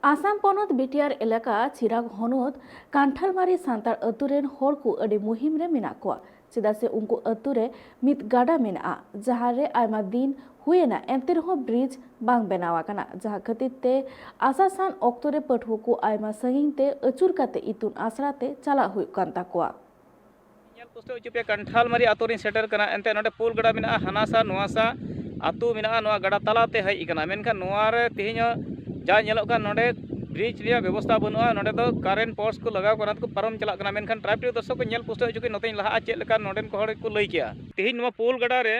Assam पनत BTR एलाका चिराग हनत कांठालमारी सांतार अतुरेन हर को अडी मुहिम रे मेना कोआ चेदा से उनको अतुरे मित गाडा मेना जहां रे आयमा दिन हुएना एंते रहो ब्रिज बांग बनावा कना जहां खातिर ते आसासान अक्तरे पठुआ को आयमा संगिंग ते अचुर काते इतुन आसरा ते चला हुई कान ताकोआ पुस्तक उचुपे कंठालमारी आतुरिन सेटर कना एंते नोडे पुल गड़ा मेना हानासा नोआसा आतु मेना नोआ गड़ा तलाते हई कना मेनखान नोआ रे तिहिनो जा नेलोक का नोडे ब्रिज रिया व्यवस्था बनुआ नोडे दो कारेंट पोस्ट को लगाव करना को परम चला कना मेनखान ट्राइब दर्शक को नेल पुस्तक उचुके नोतेन लहा चेक लेका नोडेन को हड़ को लई किया तिहिन नोआ पुल गड़ा रे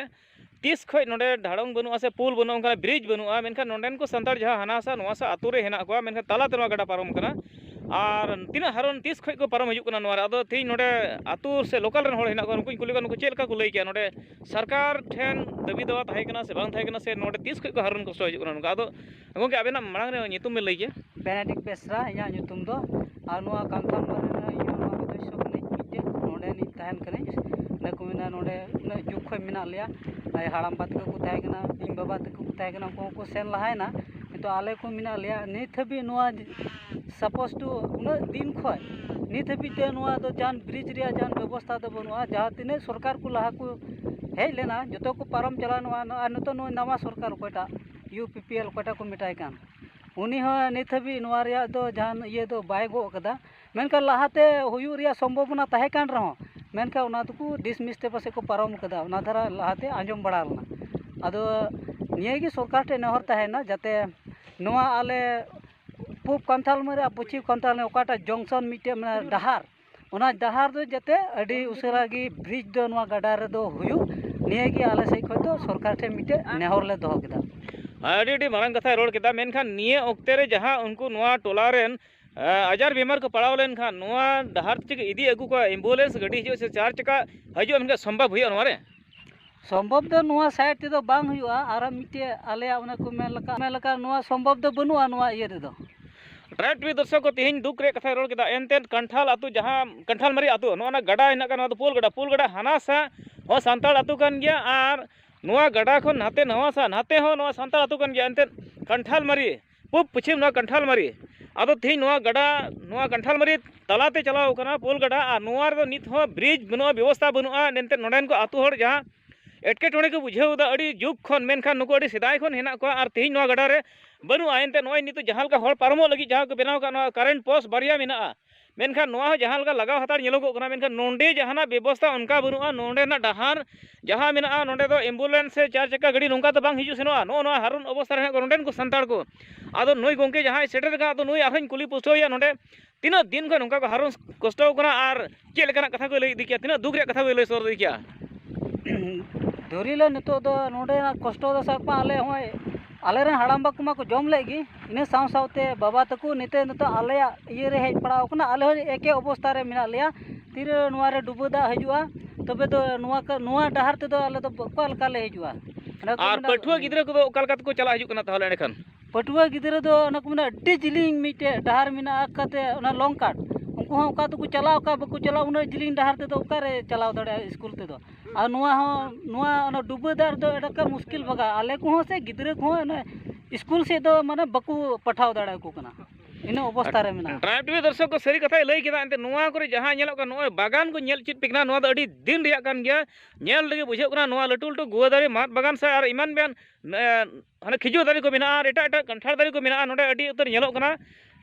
तीस खय नोडे ढाड़ोंग बनुआ से पुल बनुआ का ब्रिज बनुआ मेनखान नोडेन को संतार जहां हानासा नोआसा आतु रे हेना को मेनखान तलाते नोआ गड़ा परम कना और तीना हरन तीस खय को परम हजु कना नोआ आदो ती नोडे आतु से लोकल रन होड़ हेना को उनको कुली को चेक को लई किया नोडे सरकार ठेन दबी दवा थाय कना से बांग थाय कना से नोडे तीस खय को हरन को हजु कना आदो गोंके आबेना मांग रे नितुम में लई के बेनेडिक बेसरा या नितुम दो आ नोआ कांथाम मारे या नोआ उद्देश्य कने मिटे नोडे नि तहन कने नको मेना नोडे न जुग खय मेना लिया आई हाड़ाम बात को थाय कना इन बाबा तक को थाय कना को सेन लहायना तो आले को मेना लिया नित हबी नोआ सपोज टू उन दिन खय नित हबी ते नोआ दो जान ब्रिज रिया जान व्यवस्था दो बनुआ जहां तिने सरकार को लहा को हेज लेना जतो को परम चला नोआ नतो नो नवा सरकार कोटा यूपीपीएल कोटा को मिटाय कान उनी हो नित हबी नोआ रिया दो जान ये दो बाय गो कदा मेनका लहाते हुयु रिया संभावना ताहे कान रहो मेनका उना तो डिसमिस ते पासे को परम कदा उना धरा लहाते आंजम बड़ा लना आदो निये की सरकार टे नहर ताहेना जाते नोआ आले पूब कांथालमारी पश्चिम कांथाल ओकाटा जंक्शन मिटे डहार उना डहार दो जाते अडी उसरा की ब्रिज दो नोआ गडा रे दो हुयु निये की आले से खय दो सरकार टे मिटे नेहर ले दोह केदा आडी मारंग कथा रोड केदा मेनखान निये ओक्ते रे जहां उनको नोआ टोला रेन आजार बीमार को पड़ाव लेन खान नोआ डहार चिक इदी अगु को एम्बुलेंस गाड़ी हिजो से चार चक्का हिजो मेनका संभव हुई नोरे संभव दो नोआ साइड ते दो बांग हुआ आरा मिटे आले उना को मेलका नोआ संभव दो बनुआ नोआ ये रे दो ट्राइब टीवी दर्शक को तिहिन दुख रे कथा रोड केदा एनतेन कंठाल आतु जहां कंठालमारी आतु नोना गड़ा हिना का नोआ पुल गड़ा हानासा हो सांताल आतु कान गया आर नोआ गड़ा खन नाते नवासा नाते हो नोआ सांताल आतु कान गया एनतेन कंठालमारी पूब पश्चिम नोआ कंठालमारी आदो तिहिन नोआ गड़ा नोआ कंठालमारी तलाते चलाव कना पुल गड़ा आ नोआ रे नित हो ब्रिज बनुआ व्यवस्था बनुआ एनतेन नोडेन को आतु हड़ जहां एटकेटोणे को बुझेदा अड़ी जुग खन मेनखान नुको अड़ी सेदाय खन हेना को आर तिहिन नोआ गड़ा रे बनुआ एनते नोय नितो जहां का हड़ पारमो लगी जहां को बनाव का नोआ करेंट पोस्ट बारिया मेना मेनखान नोआ हो जहां लगा लगाव हतार नेलोगो कना मेनखान नोंडे जहाना व्यवस्था उनका बनुआ नोंडे ना डहार जहां मेना नोंडे दो एम्बुलेंस से चार चक्का गाड़ी नोंका तो बांग हिजु सेनोआ नोआ हारुन अवस्था रे नोंडेन को संताड़ को आदो नोय गोंके जहां सेटर का तो नोय आरहन कुली पुष्टोया नोंडे तीना दिन को नोंका को हारुन कष्टो कना आर के लेकना कथा को लई दिकिया तीना दुख रे कथा को लई सोर दिकिया धोरीले नितो दो नोंडे ना कष्टो दो सापा आले होय आले रे हाड़ाम बाकुमा को जम लेगी इने साव सावते बाबा तको निते नितो आले ये रे हेज पड़ाव कना आले एके अवस्था रे मिना लिया तीरे नोआ रे डुबुदा हजुआ तबे दो नोआ डहार ते दो आले दो बकल काले हजुआ आर पठुआ गिदरा को ओकल कत को चला हजु कना ताहले एनखान पठुआ गिदरा दो ना को मिना अड्डी जिलिंग मिटे डहार मिना आकते ना लॉन्ग काट उनको हम का तो को चलाव का बको चलाव उन जिलिंग डहार ते दो ओकारे चलाव दड़े स्कूल ते दो आ नोआ डुबुदार दो एडका मुश्किल बगा आले को से गिदरा को स्कूल से दो माने बकु पठाव दड़ा को कना इन अवस्था रे मेना ट्राइब टीवी दर्शक को सरी कथा लई केदा एंते नोआ करे जहां नेलोक का नोय बागान को नेल चित पिकना नोआ दो अडी दिन रिया कान गया नेल लगे बुझे कना नोआ लटू लटू गुआ दारी मात बागान से आर इमान बेन हाने खिजु दारी को मेना आर एटा एटा कंठार दारी को मेना नोडे अडी उतर नेलोक कना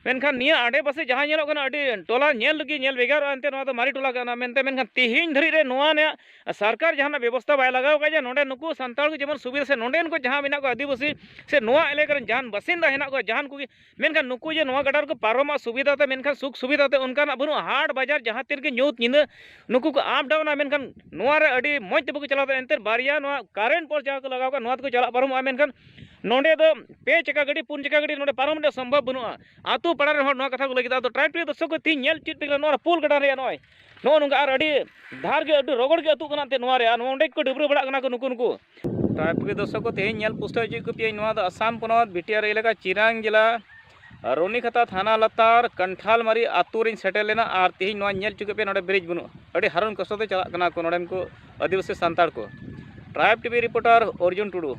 मेनखान निया आडे पासे जहां नेलोक कना अडी टोला नेल लगी नेल बेगार एंते नोआ दो मारी टोला कना मेनते मेनखान तिहिन धरी रे नोआ ने सरकार जहां व्यवस्था बाय लगाव का जे नोडे नुकु संताल को जेमन सुविधा से नोडेन को जहां मेना को आदिवासी से नोआ एलेका रे जहां बसिंदा हेना को जहां को मेनखान नुकु जे नोआ गडार को पारोमा सुविधा ते मेनखान सुख सुविधा ते उनका बनु हाट बाजार जहां तीर के न्यूत निंदा नुकु को आप डाउन मेनखान नोआ रे अडी मज ते बको चलाव एंते बारिया नोआ करेंट पोस्ट जहां को लगाव का नोआ को चला पारोमा मेनखान नोंडे दो पे चक्का गाड़ी पुन चक्का गाड़ी नोंडे पारम दे संभव बनुआ आतु पड़ा रे नोआ कथा को लगी तो ट्राइब टीवी दर्शक को ती नेल चित पिकला नोआ पुल गडा रे नोय नो नुका आर अडी धार के अडी रगड़ के अतु कना ते नोआ रे नोंडे को डुबरू बड़ा कना को नुकु ट्राइब टीवी दर्शक को तेही नेल पुस्तक जी को पे नोआ द आसाम पनत बीटीआर इलाका चिरांग जिला रोनीखाता थाना लतार कंठालमारी आतु रिन सेटल लेना आर तेही नोआ नेल चुके पे नोडे ब्रिज बनु अडी हारुन कष्ट ते चला कना को नोडेन को आदिवासी संताड़ को tribe TV reporter Arjun Tudu.